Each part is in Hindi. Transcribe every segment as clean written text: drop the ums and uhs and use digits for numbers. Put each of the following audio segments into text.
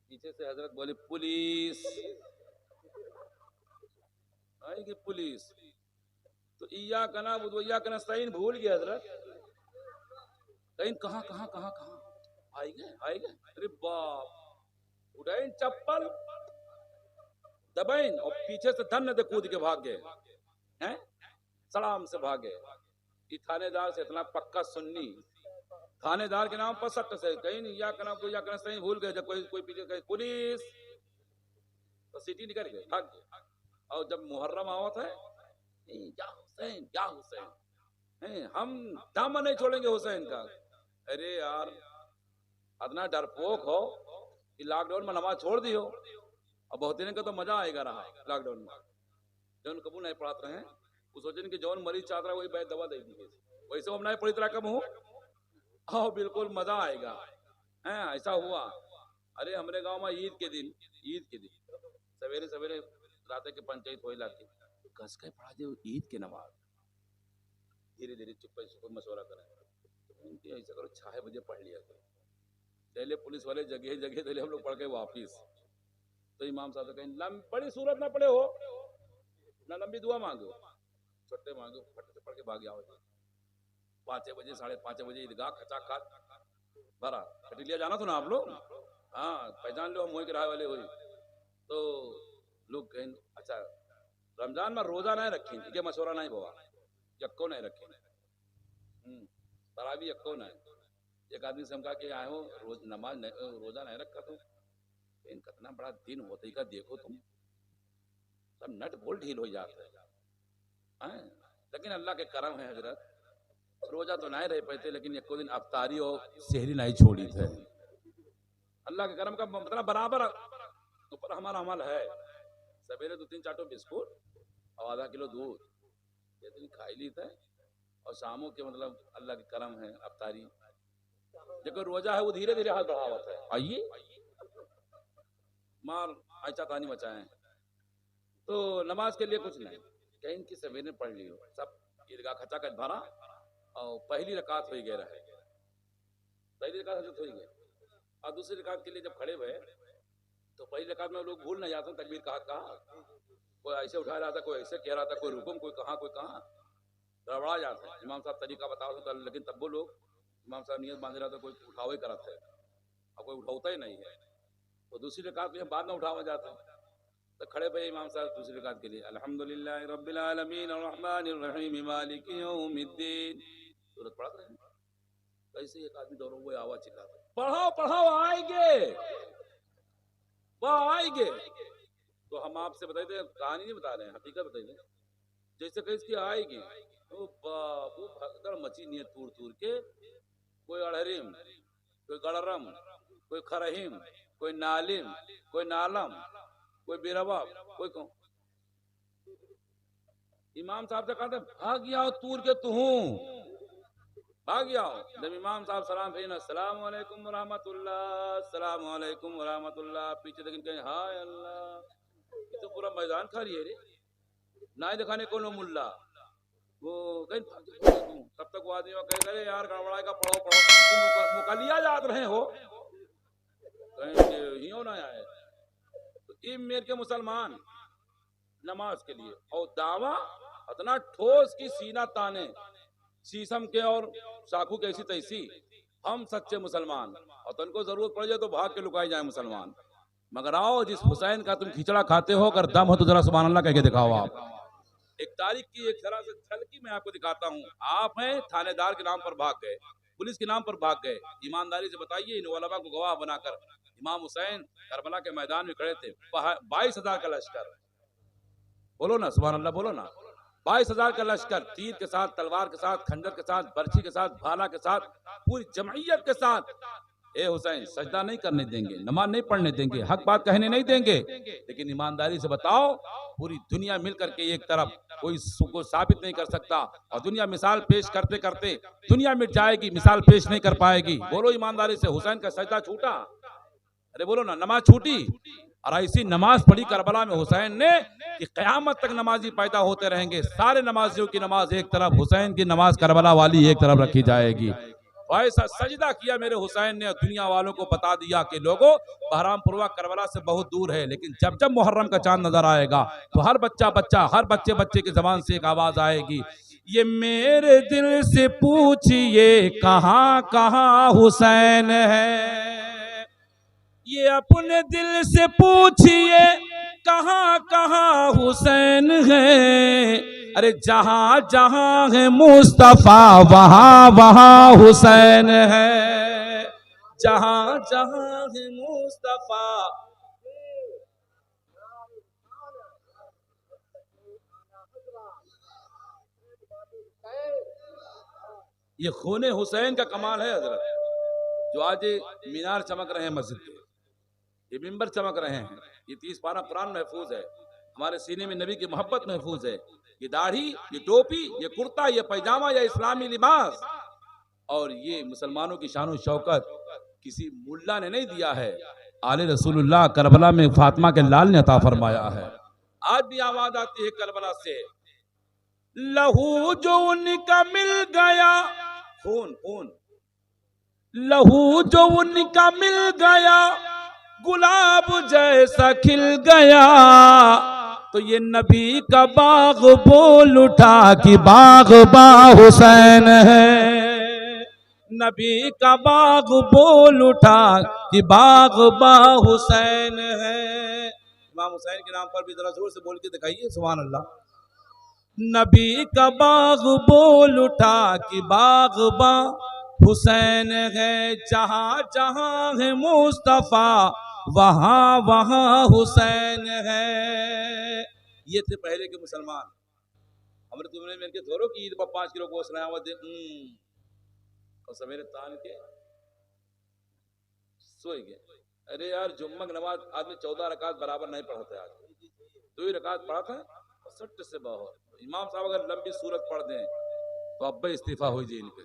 पीछे से हजरत बोले पुलिस आएगी पुलिस। तो इया कना इया कना सही भूल गया हजरत। कहीं कहाँ कहाँ कहाँ कहाँ आई गए। अरे बाप उठाइन चप्पल दबाइन और पीछे से धन दे कूद के भाग गए हैं। सलाम से भागे। ये थानेदार से इतना पक्का सुन्नी थानेदार के नाम पर सख्त से कहीं नहीं या करना सही भूल गए। जब कोई पीछे कहीं पुलिस तो सिटी निकल गए भाग गए। और जब मुहर्रम आवत है या हुसैन हम दामन नहीं छोड़ेंगे हुसैन का। अरे यार इतना डरपोक हो कि लॉकडाउन में नमाज छोड़ दी हो। अब बहुत दिन का तो मजा आएगा रहा लॉकडाउन में। जौन कबू नहीं पढ़ाते हैं वो सोचें कि जौन मरीज चाहता है वही बैठ दवा दे दी। वैसे हम नहीं पढ़ी तरह कब हूँ हाँ बिल्कुल मजा आएगा है ऐसा हुआ। अरे हमारे गांव में ईद के दिन सवेरे सवेरे रात के पंचायत हो लाती कस के पढ़ा दे ईद के नमाज। धीरे धीरे चुप मशवरा करें ऐसा करो 6 बजे पढ़ लिया करो। पहले पुलिस वाले जगह जगह पहले हम लोग पढ़ के वापिस। तो इमाम साहब कहें बड़ी सूरत ना पढ़े हो ना लंबी दुआ मांगो छोटे मांगो फट से पढ़ के भाग जाओ। 5 बजे 5:30 बजे ईदगाह खचा खच भरा कटिलिया जाना था ना आप लोग। हाँ पहचान लो हम वही के राय वाले हुई। तो लोग कहें अच्छा रमजान में रोजा नहीं रखी ये मशवरा नहीं हुआ यक्को नहीं रखी तरावी यक्को नहीं। एक आदमी से हम कहा कि आए हो रोज नमाज रोजा नहीं रखा तुम कितना बड़ा दिन होते का देखो तुम सब नट बोल ढील हो जाते हैं। लेकिन अल्लाह के करम है हजरत रोजा तो नहीं रह पाते लेकिन एक दिन अफ्तारी और शहरी नहीं छोड़ी थे। अल्लाह के करम का मतलब बराबर ऊपर हमारा अमल है। सवेरे 2-3 चाटो बिस्कुट और आधा किलो दूध ये दिन खाई ली थे। और शामों के मतलब अल्लाह के करम है अफ्तारी जो रोजा है वो धीरे धीरे हाथ बढ़ावत है। आइए मार अच्छा तानी मचाए। तो नमाज के लिए कुछ नहीं कहीं की सवेरे पढ़ लियो सब ईदगाह खचा खच भरा और पहली रकात हो गए रहे। पहली रकात हो गई और दूसरी रकात के लिए जब खड़े हुए तो पहली रकात में लोग भूल नहीं जाते तकबीर कहा कोई ऐसे उठा रहा था कोई ऐसे कह रहा था कोई रुकुम कोई कहाँ गड़बड़ा जाता है। इमाम साहब तरीका बताओ तो लेकिन तब वो लोग इमाम साहब नियत बांध रहा था कोई उठावा ही करा था और कोई उठाता ही नहीं है। तो दूसरी रकात में बाद में उठावा जाता है तो खड़े भाई इमाम साहब दूसरी रकात के लिए अल्हम्दुलिल्लाह रब्बिल आलमीन अर्रहमानिर रहीम मालिकी यौमिद्दीन सूरत पढ़ते हैं। कैसे एक आदमी दोनों वो आवाज चिल्लाता पढ़ाओ आएंगे। तो हम आपसे बताए थे कहानी नहीं बता रहे हैं हकीकत बताई थे। जैसे कैसे आएगी वो बाबू भगदड़ मची नहीं तूर के कोई अड़हरिम कोई गड़रम कोई खरहिम कोई नालिम कोई नालम कोई बिरवा कोई कौन। इमाम साहब से कहते भाग आओ तूर के तू भाग आओ। जब इमाम साहब सलाम भेजना अस्सलाम वालेकुम व रहमतुल्लाह पीछे लेकिन कहीं हाय अल्लाह ये तो पूरा मैदान खाली है रे ना दिखाने को नो मुल्ला वो कहीं तब तक वो आदमी कह रहे यार गड़बड़ा का पढ़ो मुकालिया याद रहे हो कहीं हो ना आए। तो मेरे के मुसलमान नमाज के लिए और दावा इतना ठोस की सीना ताने शीशम के और साखू कैसी तैसी हम सच्चे मुसलमान और तुमको जरूरत पड़ जाए तो भाग के लुकाए जाए मुसलमान। मगर आओ जिस हुसैन का तुम खिचड़ा खाते हो अगर दम हो तो जरा सुभान अल्लाह कह के दिखाओ। आप एक तारीख की एक तरह से झलकी मैं आपको दिखाता हूँ। आप हैं थानेदार के नाम पर भाग गए पुलिस के नाम पर भाग गए। ईमानदारी से बताइए इन उलमा को गवाह बनाकर इमाम हुसैन करबला के मैदान में खड़े थे 22,000 का लश्कर बोलो ना सुभान अल्लाह बोलो ना 22,000 का लश्कर तीर के साथ तलवार के साथ खंजर के साथ बर्छी के साथ भाला के साथ पूरी जमइयत के साथ ए हुसैन सजदा नहीं करने देंगे नमाज नहीं पढ़ने देंगे हक बात कहने नहीं देंगे। लेकिन ईमानदारी से बताओ पूरी दुनिया मिलकर के एक तरफ कोई को साबित नहीं कर सकता और दुनिया मिसाल पेश करते करते दुनिया मिट जाएगी मिसाल पेश नहीं कर पाएगी। बोलो ईमानदारी से हुसैन का सजदा छूटा अरे बोलो ना नमाज छूटी। और ऐसी नमाज पढ़ी करबला में हुसैन ने कि क़यामत तक नमाजी पैदा होते रहेंगे। सारे नमाजियों की नमाज एक तरफ हुसैन की नमाज करबला वाली एक तरफ रखी जाएगी। और ऐसा सजदा किया मेरे हुसैन ने, दुनिया वालों को बता दिया कि लोगों बहरामपुरवा करबला से बहुत दूर है, लेकिन जब जब मुहर्रम का चांद नजर आएगा तो हर बच्चे बच्चे की जबान से एक आवाज आएगी, ये मेरे दिल से पूछिए कहाँ कहाँ हुसैन है, ये अपने दिल से पूछिए कहाँ कहाँ हुसैन है, अरे जहां जहां है मुस्तफा वहां वहां हुसैन है, जहां जहां है मुस्तफा। ये खूने हुसैन का कमाल है हजरत, जो आज मीनार चमक रहे हैं मस्जिद के, ये मिंबर चमक रहे हैं, ये 30 पारा कुरान महफूज है, हमारे सीने में नबी की मोहब्बत महफूज है, ये दाढ़ी, ये टोपी, ये कुर्ता, ये पैजामा, ये इस्लामी लिबास, और ये मुसलमानों की शान और शौकत किसी मुल्ला ने नहीं दिया है, आले रसूलुल्लाह करबला में फातिमा के लाल ने अता फरमाया है। आज भी आवाज आती है करबला से, लहू जो उनका मिल गया, खून खून, लहू जो उनका मिल गया गुलाब जैसा खिल गया, तो ये नबी का बाग बोल उठा कि बाग बा हुसैन है, नबी का बाग बोल उठा कि बाग बा हुसैन है। इमाम हुसैन के नाम पर भी जरा जोर से बोल के दिखाइए सुभान अल्लाह। नबी का बाग बोल उठा कि बाग बा हुसैन है, जहां जहां है मुस्तफा वहां वहां हुसैन है। ये थे पहले के मुसलमान। हमने तुमने मिलके थोड़ो कि ईद पर 5 किलो गोश्त लाया दे और सवेरे तान के सोए गए। अरे यार जुम्मा की नमाज आदमी 14 रकात बराबर नहीं पढ़ता, आज 2 ही रकात पढ़ा था और सट से बहुत। इमाम साहब अगर लंबी सूरत पढ़ दें तो अब्बा इस्तीफा हो जाए इनके,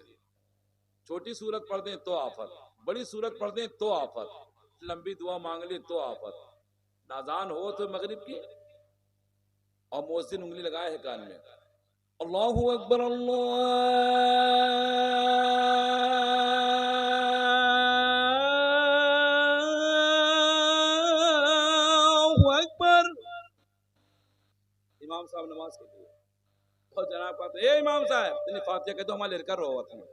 छोटी सूरत पढ़ दें तो आफत, बड़ी सूरत पढ़ दें तो आफत, लंबी दुआ मांग ले तो आफत, नाजान हो तो मगरिब की और मुअज्जिन उंगली लगाए है कान में, अल्लाहु अकबर अल्लाहु अकबर, इमाम साहब नमाज के लिए और जनाब कहते ए इमाम साहब इतनी फातिहा कह दो हमारे लेकर रो होते हैं,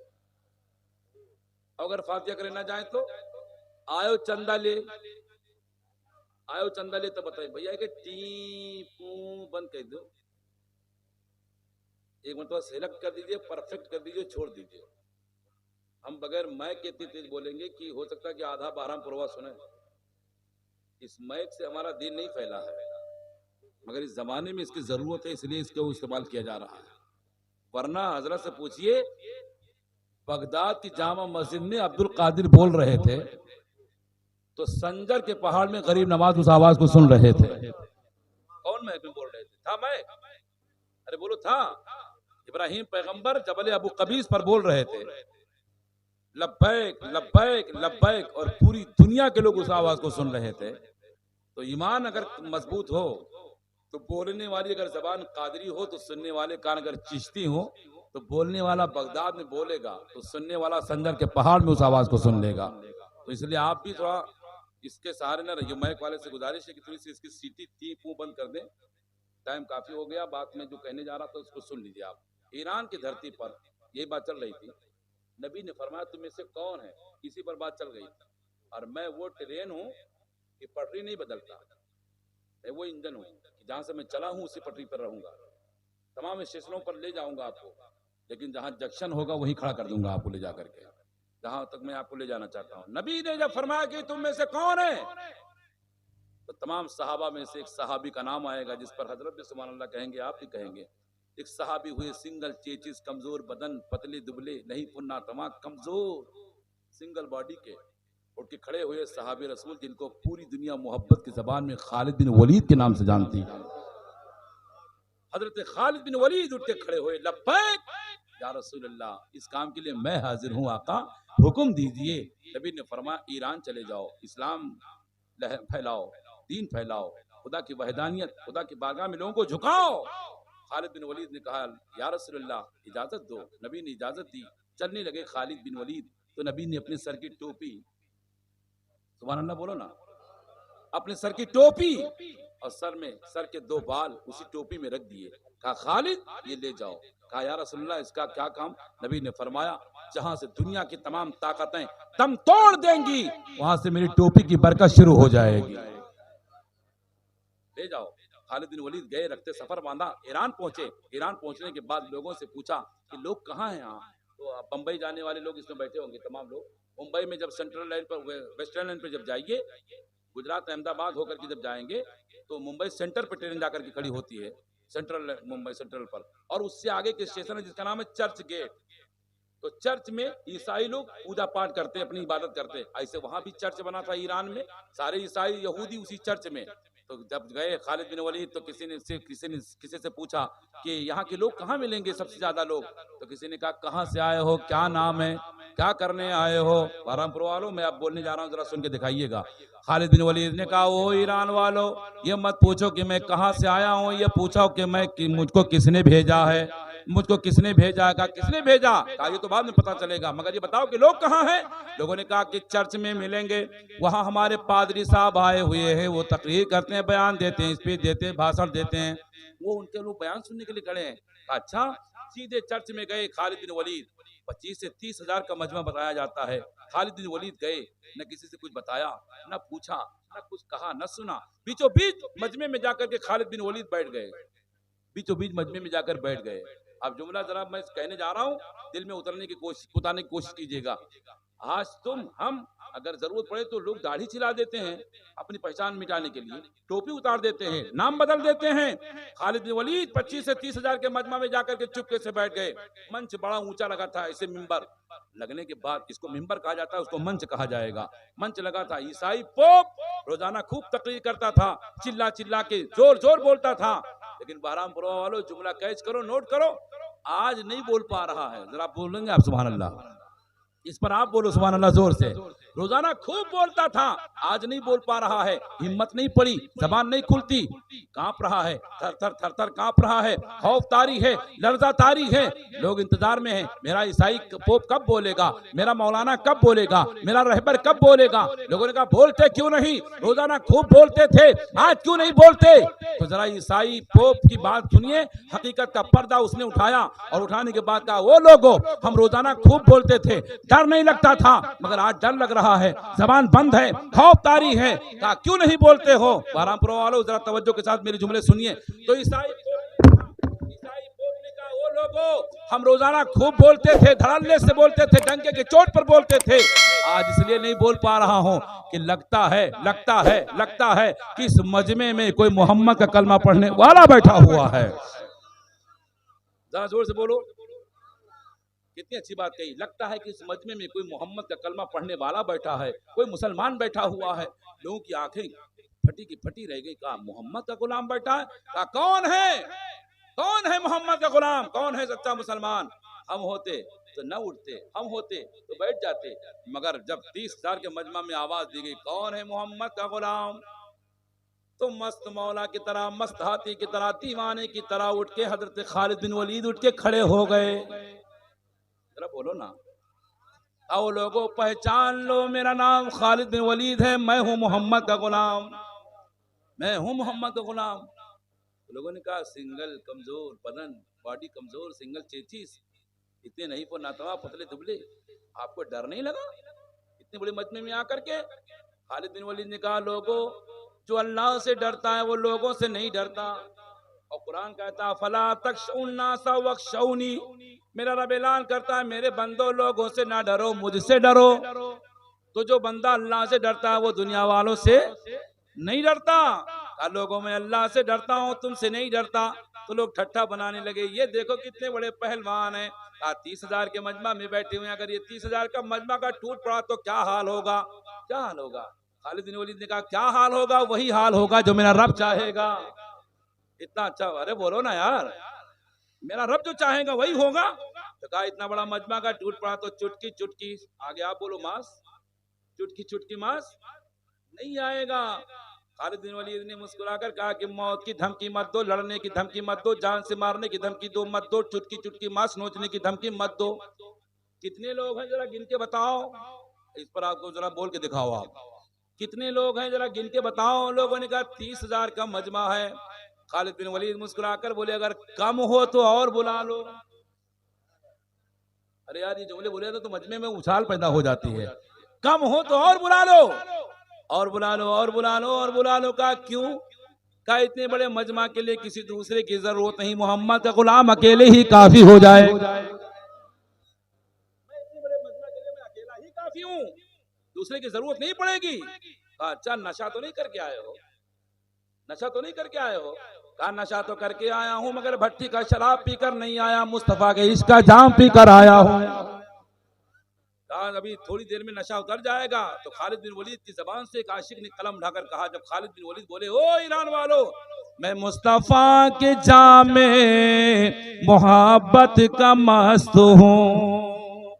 अगर फातिहा करे ना जाए तो आयो चंदा ले, आयो चंदा ले तो बताइए भैया कि टी पू बंद कर दो, एक मतलब सेलेक्ट कर दीजिए, परफेक्ट कर दीजिए, छोड़ दीजिए। हम बगैर मैक के इतनी तेज बोलेंगे कि हो सकता है कि आधा बहरामपुरवा सुने। इस मैक से हमारा दीन नहीं फैला है, मगर इस जमाने में इसकी जरूरत है, इसलिए इसका इस्तेमाल किया जा रहा है। वरना हजरत से पूछिए बगदाद की जामा मस्जिद में अब्दुल कादिर बोल रहे थे तो संजर के पहाड़ में गरीब नवाज उस आवाज को सुन रहे थे। कौन मैक में बोल रहे थे? था मैक? अरे बोलो था। इब्राहिम पैगंबर जबल अबू कबीस पर बोल रहे थे लब्बैक लब्बैक लब्बैक, और पूरी दुनिया के लोग उस आवाज को सुन रहे थे। तो ईमान अगर मजबूत हो तो बोलने वाली अगर जबान कादरी हो तो सुनने वाले कान अगर चिश्ती हो तो बोलने वाला बगदाद में बोलेगा तो सुनने वाला संजर के पहाड़ में उस आवाज को सुन लेगा। तो इसलिए आप भी थोड़ा इसके सहारे न रहिए। मैक वाले से गुजारिश है कि थोड़ी सी इसकी सीटी टी पू बंद कर दें, टाइम काफी हो गया, बात में जो कहने जा रहा था उसको सुन लीजिए आप। ईरान की धरती पर यही बात चल रही थी, नबी ने फरमाया तुम में से कौन है, इसी पर बात चल गई और मैं वो ट्रेन हूँ कि पटरी नहीं बदलता, मैं वो इंजन हूँ कि जहां से मैं चला हूँ उसी पटरी पर रहूंगा, तमाम स्टेशनों पर ले जाऊंगा आपको, लेकिन जहां जंक्शन होगा वहीं खड़ा कर दूंगा आपको ले जाकर के, जहां तक मैं आपको ले जाना चाहता हूं। नबी ने जब फरमाया कि तुम में से कौन है तो तमाम सहाबा में से एक सहाबी का नाम आएगा जिस पर हजरत भी सुभान अल्लाह कहेंगे, आप भी कहेंगे। एक सहाबी हुए सिंगल चेचिस, कमजोर बदन, पतले दुबले, नहीं पुन्ना तमाक, कमजोर सिंगल बॉडी के, उठ के खड़े हुए सहाबी रसूल जिनको पूरी दुनिया मोहब्बत की जबान में खालिद बिन वलीद के नाम से जानती है। हजरत खालिद बिन वलीद उठ के खड़े हुए, लब्बैक या रसूल अल्लाह, इस काम के लिए मैं हाजिर हूँ आका, हुक्म दीजिए। नबी ने फरमाया ईरान चले जाओ, इस्लाम फैलाओ, दीन फैलाओ, खुदा की वहदानियत, खुदा की बारगाह में लोगों को झुकाओ। खालिद बिन वलीद ने कहा या रसूल अल्लाह इजाजत दो। नबी ने इजाजत दी, चलने लगे खालिद बिन वलीद तो नबी ने अपने सर की टोपी, सुभान अल्लाह बोलो ना, अपने सर की टोपी और सर के 2 बाल उसी टोपी में रख दिए। कहा खालिद ये ले जाओ। कहा या रसूलल्लाह इसका क्या काम? नबी ने फरमाया जहां से दुनिया की तमाम ताकतें दम तोड़ देंगी वहां से मेरी टोपी की बरकत शुरू हो जाएगी, ले जाओ। खालिद बिन वलीद गए, रखते सफर बांधा, ईरान पहुंचे। ईरान पहुंचने के बाद लोगों से पूछा कि लोग कहाँ हैं यहाँ? तो बंबई जाने वाले लोग इसमें बैठे होंगे तमाम लोग। मुंबई में जब सेंट्रल लाइन पर, वेस्टर्न लाइन पर जब जाइए, गुजरात अहमदाबाद होकर के जब जाएंगे तो मुंबई सेंटर पर ट्रेन जाकर के खड़ी होती है, सेंट्रल मुंबई सेंट्रल पर, और उससे आगे के स्टेशन है जिसका नाम है चर्च गेट। तो चर्च में ईसाई लोग पूजा पाठ करते, अपनी इबादत करते। ऐसे वहां भी चर्च बना था ईरान में, सारे ईसाई यहूदी उसी चर्च में। तो जब गए खालिद बिन वलीद तो किसी से पूछा कि यहाँ के लोग कहाँ मिलेंगे सबसे ज्यादा लोग? तो किसी ने कहा कहाँ से आए हो, क्या नाम है, क्या करने आए हो? बहरामपुर वालों मैं अब बोलने जा रहा हूँ, जरा सुन के दिखाइएगा। खालिद बिन वलीद ने कहा ओ ईरान वालों, ये मत पूछो कि मैं कहाँ से आया हूँ, ये पूछो कि मुझको किसने भेजा है, मुझको किसने भेजा? कहा किसने भेजा? कहा ये तो बाद में पता चलेगा, मगर ये बताओ कि लोग कहाँ हैं? लोगों ने कहा कि चर्च में मिलेंगे, वहां हमारे पादरी साहब आए हुए हैं, वो तकरीर करते हैं, बयान देते हैं, स्पीच देते हैं, भाषण देते हैं, वो उनके लोग बयान सुनने के लिए खड़े हैं। अच्छा, सीधे चर्च में गए खालिद बिन वलीद। 25 से 30 हजार का मजमा बताया जाता है। खालिद बिन वलीद गए, न किसी से कुछ बताया, न पूछा, न कुछ कहा, न सुना। बीचों बीच मजमे में जाकर के खालिद बिन वलीद बैठ गए, बीचों बीच मजमे में जाकर बैठ गए। अब जुमला जरा मैं कहने जा रहा हूँ, दिल में उतारने की कोशिश कीजिएगा। आज हम अगर जरूरत पड़े तो लोग दाढ़ी छिला देते हैं अपनी पहचान मिटाने के लिए, टोपी उतार देते हैं, नाम बदल देते हैं। खालिद बिन वलीद 25 से 30 हजार के मजमा में जाकर के चुपके से बैठ गए। मंच बड़ा ऊंचा लगा था, ऐसे मिंबर लगने के बाद, इसको मिंबर कहा जाता है, उसको मंच कहा जाएगा। मंच लगा था, ईसाई पोप रोजाना खूब तकरीर करता था, चिल्ला चिल्ला के जोर जोर बोलता था। लेकिन बहरामपुर वालों जुमला कैच करो, नोट करो, आज नहीं बोल पा रहा है। जरा बोलेंगे आप सुभान अल्लाह? इस पर आप बोलो सुभान अल्लाह जोर से। रोजाना खूब बोलता था, आज नहीं बोल पा रहा है, हिम्मत नहीं पड़ी, जबान नहीं खुलती, कांप रहा है, थर थर थर थर कांप रहा है, खौफ तारी है, लर्जा तारी है। लोग इंतजार में हैं, मेरा ईसाई पोप कब बोलेगा, मेरा मौलाना कब बोलेगा, मेरा रहबर कब बोलेगा। लोगों ने कहा बोलते क्यों नहीं, रोजाना खूब बोलते थे, आज क्यों नहीं बोलते? तो जरा ईसाई पोप की बात सुनिए, हकीकत का पर्दा उसने उठाया, और उठाने के बाद कहा वो लोगों, हम रोजाना खूब बोलते थे, डर नहीं लगता था, मगर आज डर लग रहा है, जबान बंद है, खौफ तारी है। कहा क्यों नहीं बोलते हो? बहरामपुर वालों जरा तवज्जो के साथ मेरे जुमले सुनिए। तो ईसाई पोप ने कहा वो लोगों, हम रोजाना खूब बोलते थे, धड़ल्ले से बोलते थे, डंके के चोट पर बोलते थे, आज इसलिए नहीं बोल पा रहा हूं कि लगता है कि इस मजमे में कोई मोहम्मद का कलमा पढ़ने वाला बैठा हुआ है। जरा जोर से बोलो, कितनी अच्छी बात कही। लगता है कि इस मजमे में कोई मोहम्मद का कलमा पढ़ने वाला बैठा है, कोई मुसलमान बैठा हुआ है। लोगों की आंखें फटी की फटी रह गई। कहा मोहम्मद का गुलाम बैठा है? कहा कौन है मोहम्मद का गुलाम, कौन है सच्चा मुसलमान? हम होते तो न उठते, हम होते तो बैठ जाते, मगर जब 30 हजार के मजमा में आवाज दी गई कौन है मोहम्मद का गुलाम, तो मस्त मौला की तरह, मस्त हाथी की तरह, दीवाने की तरह उठ के हजरत खालिद बिन वलीद उठ के खड़े हो गए। बोलो ना, आओ लोगों पहचान लो, मेरा नाम खालिद बिन वलीद है, मैं हूं मोहम्मद का गुलाम, मैं हूं मोहम्मद का गुलाम। तो लोगों ने कहा सिंगल कमजोर बदन, बॉडी कमजोर, सिंगल चेचीस, इतने नहीं पर नातवा, पतले दुबले, आपको डर नहीं लगा इतने बड़े मजमे में आकर के? खालिद बिन वलीद ने कहा लोगों, जो अल्लाह से डरता है वो लोगों से नहीं डरता। और कुरान कहता फला तख्शउन्नासा वख्शौनी, मेरा रब ऐलान करता है मेरे बंदो लोगों से ना डरो, मुझसे डरो। तो जो बंदा अल्लाह से डरता है वो दुनिया वालों से नहीं डरता। लोगों में अल्लाह से डरता हूँ, तुमसे नहीं डरता। तो लोग ठट्ठा बनाने लगे, ये देखो कितने बड़े पहलवान हैं, 30 हजार के मजमा में बैठे हुए हैं, अगर ये 30 हजार का मजमा का टूट पड़ा तो क्या हाल होगा, क्या हाल होगा? खालिद बिन वलीद ने कहा क्या हाल होगा? वही हाल होगा जो मेरा रब चाहेगा। इतना अच्छा, अरे बोलो ना यार, मेरा रब जो चाहेगा वही होगा। तो कहा इतना बड़ा मजमा का टूट पड़ा तो चुटकी चुटकी, आगे आप बोलो मांस, चुटकी चुटकी मांस नहीं आएगा। खालिद बिन वलीद ने मुस्कुराकर कहा कि मौत की धमकी मत दो, लड़ने की धमकी मत दो, जान से मारने की धमकी दो मत दो, चुटकी चुटकी मांस नोचने की धमकी मत दो। कितने लोग हैं जरा गिन के बताओ। इस पर आपको जरा बोल के दिखाओ, आप कितने लोग हैं जरा गिन के बताओ। लोगों ने कहा 30,000 का मजमा है। खालिद बिन वलीद मुस्कुराकर बोले अगर कम हो तो और बुला लो। अरे यार ये जुमले बोले तो मजमे में उछाल पैदा हो जाती है। कम हो तो और बुला लो, और बुला लो, और बुला लो, और बुला लो। का क्यों? का इतने बड़े मजमा के लिए किसी दूसरे की जरूरत नहीं, मोहम्मद का गुलाम अकेले ही काफी हो जाए। मैं इतने बड़े मजमा के लिए मैं अकेला ही काफी हूँ, दूसरे की जरूरत नहीं पड़ेगी। अच्छा नशा तो नहीं करके आए हो? नशा तो नहीं करके आए हो? कहा नशा तो करके आया हूं मगर भट्टी का शराब पीकर नहीं आया, मुस्तफा के इश्क का जाम पीकर आया हूं। कहा अभी थोड़ी देर में नशा उतर जाएगा। तो खालिद बिन वलीद की जबान से एक आशिक ने कलम उठाकर कहा, जब खालिद बिन वलीद बोले ओ ईरान वालों, मैं मुस्तफा के जाम में मोहब्बत का मस्त हूं,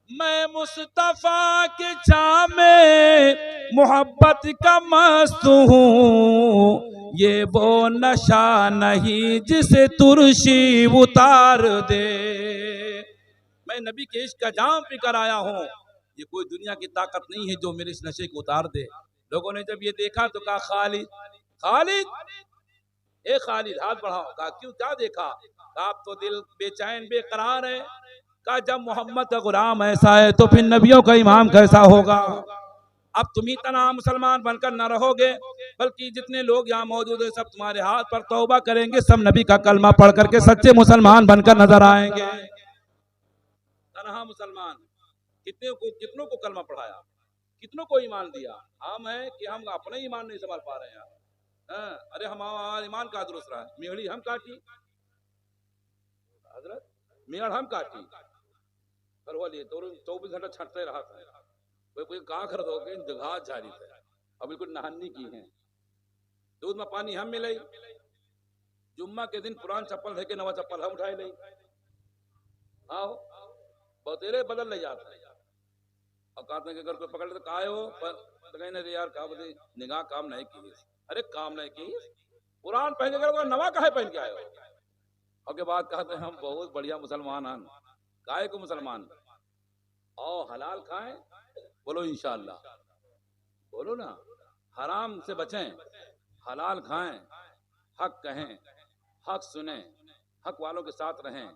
मैं मुस्तफा के जाम में मोहब्बत का मस्त हूँ, ये वो नशा नहीं जिसे तुरशी उतार दे। मैं नबी के इश्क का जाम पीकर आया हूँ, ये कोई दुनिया की ताकत नहीं है जो मेरे इस नशे को उतार दे। लोगों ने जब ये देखा तो कहा खालिद, खालिद, ए खालिद हाथ बढ़ाओ। कहा क्यों, क्या देखा? कहा आप तो दिल बेचैन बेकरार है। कहा जब मोहम्मद का गुलाम ऐसा है तो फिर नबियों का इमाम कैसा होगा? अब तुम ही तना मुसलमान बनकर न रहोगे, बल्कि जितने लोग यहाँ मौजूद हैं सब तुम्हारे हाथ पर तौबा करेंगे, सब नबी का कलमा पढ़ करके सच्चे मुसलमान बनकर नजर आएंगे। तनहा मुसलमान कितनों को कलमा पढ़ाया, कितनों को ईमान दिया। हम है कि हम अपने ईमान नहीं संभाल पा रहे हैं। अरे हमारा ईमान का दुरुस्त रहा है, मेहड़ी हम काटी हजरत, मेहड़ हम काटी पर वो लिए तो 24 घंटा छटते रहा था। कोई का कर दोगे जगह जारी थे, अब बिल्कुल नहानी की है। दूध में पानी हम मिले, जुम्मा के दिन पुरान चप्पल है के नवा चप्पल हम उठाए नहीं। आओ बहुतेरे बदल ले जाते हैं। और कहते हैं कि अगर कोई पकड़ ले तो काहे हो, तो कहीं नहीं यार कहा बोले निगाह काम नहीं की। अरे काम नहीं की, पुरान पहन के नवा काहे पहन के आए हो? और के बाद कहते हैं हम बहुत बढ़िया मुसलमान हैं। काहे को मुसलमान? और हलाल खाएं, बोलो इंशाअल्लाह, बोलो ना। हराम से बचें, हलाल खाएं, हक कहें, हक सुने, हक वालों के साथ रहें,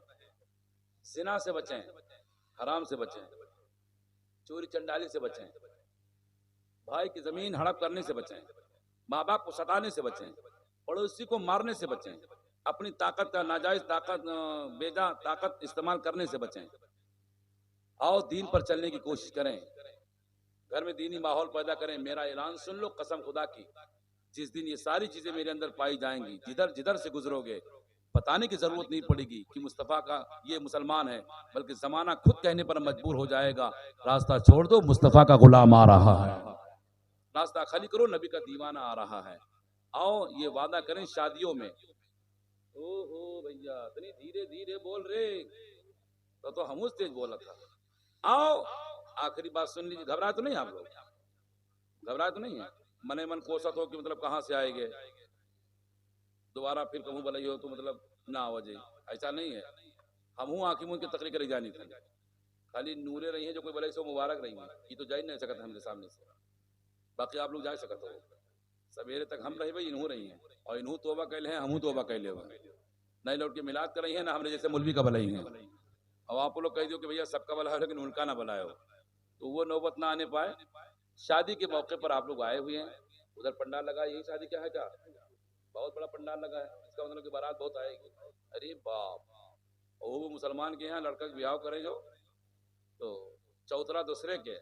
जिना से बचें, हराम से बचें, चोरी चंडाली से बचें, भाई की जमीन हड़प करने से बचें, माँ बाप को सताने से बचें, पड़ोसी को मारने से बचें, अपनी ताकत का नाजायज ताकत बेजा ताकत इस्तेमाल करने से बचें। आओ दीन पर चलने की कोशिश करें, घर में दीनी माहौल पैदा करें। मेरा ऐलान सुन लो कसम खुदा की, जिस दिन ये सारी चीजें मेरे अंदर पाई जाएंगी, जिधर जिधर से गुजरोगे बताने की जरूरत नहीं पड़ेगी कि मुस्तफा का ये मुसलमान है, बल्कि जमाना खुद कहने पर मजबूर हो जाएगा रास्ता छोड़ दो, मुस्तफा का गुलाम आ रहा है, रास्ता खाली करो, नबी का दीवाना आ रहा है। आओ ये वादा करें शादियों में। ओहो भैया इतनी धीरे धीरे बोल रहे, तो हम उस तेज बोला था। आओ आखिरी बात सुन लीजिए, घबराए तो नहीं आप लोग, घबराए तो नहीं है? मने मन कोसत हो कि मतलब कहां से आएंगे, दोबारा फिर कहूँ भलाई हो तो मतलब ना आवाजे, ऐसा नहीं है। हम हूँ आखिर मुझ की तकलीफ करी जानी थी, खाली नूरे रही है जो कोई भलाई सो मुबारक रही है, ये तो जा ही नहीं सकता हमने सामने से, बाकी आप लोग जा सकते हो। सवेरे तक हम रहे भाई इन्हों रही हैं, और इन्हों तोबा कैले हैं, हम तोबा कैले हुए, नहीं लौट के मिलाद कर रही है ना हमने जैसे मुलवी का भलाई है। अब आप लोग कह दो कि भैया सबका भला है लेकिन उनका ना भला हो, तो वो नौबत ना आने पाए। शादी के मौके पर आप लोग आए हुए हैं, उधर पंडाल लगा, यही शादी क्या है? क्या बहुत बड़ा पंडाल लगा है, इसका मतलब की बारात बहुत आएगी। अरे बाप, वो मुसलमान के यहाँ लड़का ब्याह करे जो तो चौतरा दूसरे के,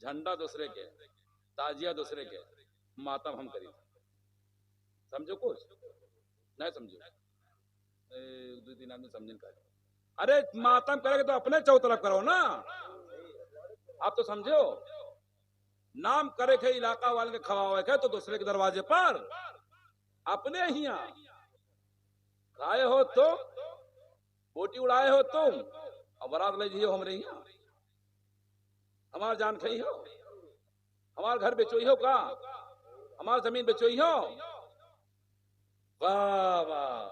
झंडा दूसरे के, ताजिया दूसरे के, मातम हम करी। समझो कुछ नहीं समझो, दो तीन आदमी समझन का। अरे मातम करेगा तो अपने चौतरफ करो ना, आप तो समझो। नाम करे के इलाका वाले के खवावे के तो दूसरे के दरवाजे पर, अपने ही खाए हो तो बोटी उड़ाए हो तुम, और बारात ले जियो हमरे यहाँ, हमार जान खाई हो, हमार घर बेचोई हो का, हमार जमीन बेचोई हो। वाह वाह,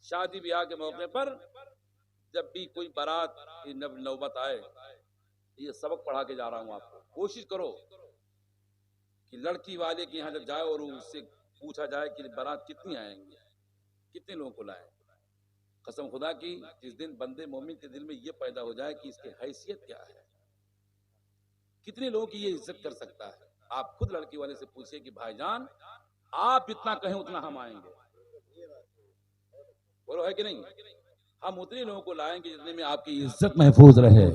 शादी ब्याह के मौके पर जब भी कोई बारात की नौबत आए, ये सबक पढ़ा के जा रहा हूं आपको, कोशिश करो कि लड़की वाले के यहाँ जब जाए और उससे पूछा जाए कि बारात कितनी आएंगी, कितने लोगों को लाए। कसम खुदा की, जिस दिन बंदे मोमिन के दिल में ये पैदा हो जाए कि इसकी हैसियत क्या है, कितने लोगों की ये इज्जत कर सकता है, आप खुद लड़की वाले से पूछिए कि भाईजान आप जितना कहें उतना हम आएंगे। बोलो है कि नहीं? हम उतने लोगों को लाएंगे जितने में आपकी इज्जत महफूज रहे।